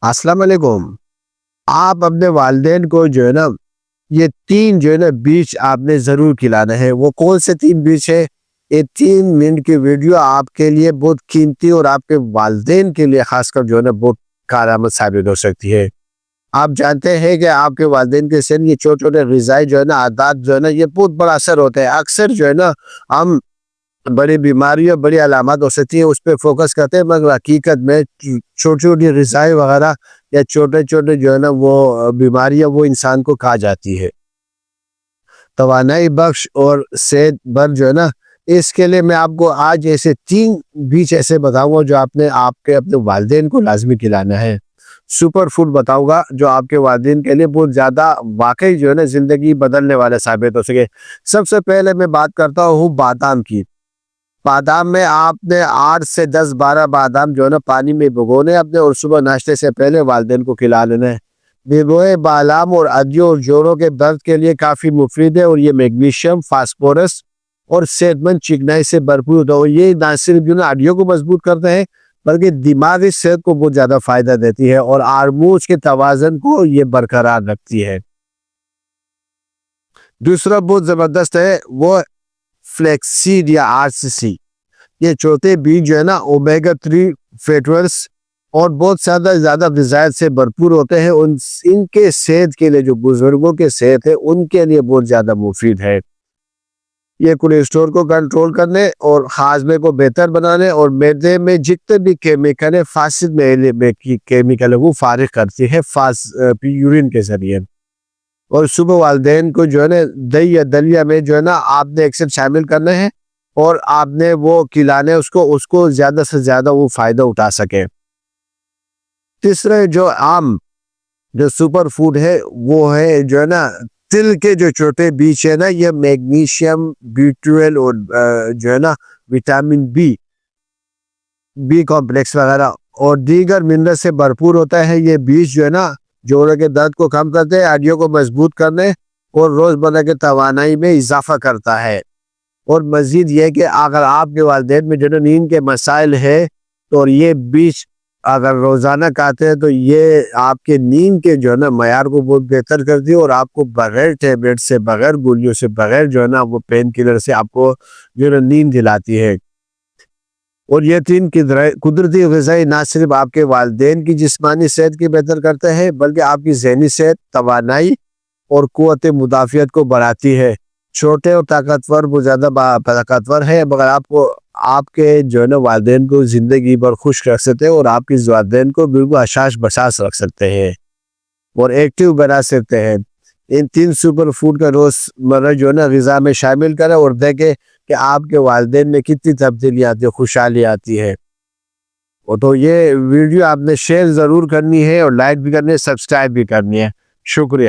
السلام علیکم۔ آپ اپنے والدین کو جو ہے نا یہ 3 جو ہے نا بیج آپ نے ضرور کھلانا ہے۔ وہ کون سے 3 بیج ہے؟ یہ 3 منٹ کی ویڈیو آپ کے لیے بہت قیمتی اور آپ کے والدین کے لیے خاص کر جو ہے نا بہت کارآمد ثابت ہو سکتی ہے۔ آپ جانتے ہیں کہ آپ کے والدین کے سن یہ چھوٹے چھوٹے غذائی جو ہے نا عادات جو ہے نا یہ بہت بڑا اثر ہوتا ہے۔ اکثر جو ہے نا ہم بڑی بیماریوں بڑی علامات ہو سکتی ہیں اس پہ فوکس کرتے ہیں، مگر حقیقت میں چھوٹی چھوٹی غذائی وغیرہ یا چھوٹے چھوٹے جو ہے نا وہ بیماریاں وہ انسان کو کھا جاتی ہے۔ توانائی بخش اور صحت بھر جو ہے نا اس کے لیے میں آپ کو آج ایسے 3 بیج ایسے بتاؤں گا جو آپ نے اپنے والدین کو لازمی کھلانا ہے۔ سپر فوڈ بتاؤں گا جو آپ کے والدین کے لیے بہت زیادہ واقعی جو ہے نا زندگی بدلنے والے ثابت ہو سکے۔ سب سے پہلے میں بات کرتا ہوں بادام کی۔ بادام میں آپ نے 8 سے 10-12 بادام جو ہے نا پانی میں بھگونے اپنے اور صبح ناشتے سے پہلے والدین کو کھلا لینا ہے۔ بھگوئے بادام اور ہڈیوں اور جوڑوں کے درد کے لیے کافی مفید ہے، اور یہ میگنیشیم، فاسفورس اور صحت مند چکنائی سے بھرپور ہوتا ہے، اور یہ نہ صرف جو ہے نا ہڈیوں کو مضبوط کرتا ہے بلکہ دماغی صحت کو بہت زیادہ فائدہ دیتی ہے، اور ہارمونز کے توازن کو یہ برقرار رکھتی ہے۔ دوسرا بہت زبردست ہے وہ فلیکسیڈ یا RCC۔ یہ چھوٹے بیج جو ہے نا اومیگا 3 فیٹس اور بہت زیادہ غذائیت سے بھرپور ہوتے ہیں۔ ان کے صحت کے لیے جو بزرگوں کے صحت ہے ان کے لیے بہت زیادہ مفید ہے۔ یہ کولیسٹرول کو کنٹرول کرنے اور ہاضمے کو بہتر بنانے اور معدے میں جتنے بھی کیمیکل ہے فاسد کیمیکل ہے وہ فارغ کرتی ہے یورین کے ذریعے۔ اور صبح والدین کو جو ہے نا دہی یا دلیا میں جو ہے نا آپ نے اکثر شامل کرنا ہے، اور آپ نے وہ کھلانے اس کو زیادہ سے زیادہ وہ فائدہ اٹھا سکے۔ تیسرے جو عام جو سپر فوڈ ہے وہ ہے جو ہے نا تل کے جو چھوٹے بیج ہے نا، یہ میگنیشیم، B12 اور جو ہے نا وٹامن بی کمپلیکس وغیرہ اور دیگر منرل سے بھرپور ہوتا ہے۔ یہ بیج جو ہے نا جوڑوں کے درد کو کم کرتے ہیں، ہڈیوں کو مضبوط کرنے اور روزمرہ کے توانائی میں اضافہ کرتا ہے۔ اور مزید یہ کہ اگر آپ کے والدین میں جو ہے نیند کے مسائل ہے تو یہ بیج اگر روزانہ کھاتے ہیں تو یہ آپ کے نیند کے جو ہے نا معیار کو بہت بہتر کرتی ہے، اور آپ کو بغیر ٹیبلیٹ سے، بغیر گولیوں سے، بغیر جو ہے نا وہ پین کلر سے آپ کو جو ہے نا نیند دلاتی ہے۔ اور یہ 3 قدرتی غذائی نہ صرف آپ کے والدین کی جسمانی صحت کی بہتر کرتے ہیں بلکہ آپ کی ذہنی صحت، توانائی اور قوت مدافعت کو بڑھاتی ہے۔ چھوٹے اور طاقتور بہت زیادہ طاقتور ہے، مگر آپ کے جو ہے نا والدین کو زندگی بھر خوش رکھ سکتے ہیں، اور آپ کے والدین کو بالکل حساس بساس رکھ سکتے ہیں اور ایکٹیو بنا سکتے ہیں۔ ان 3 سپر فوڈ کا روزمرہ جو ہے نا غذا میں شامل کریں اور دیکھیں کہ آپ کے والدین میں کتنی تبدیلی آتی ہے، خوشحالی آتی ہے۔ اور تو یہ ویڈیو آپ نے شیئر ضرور کرنی ہے، اور لائک بھی کرنی ہے، سبسکرائب بھی کرنی ہے۔ شکریہ۔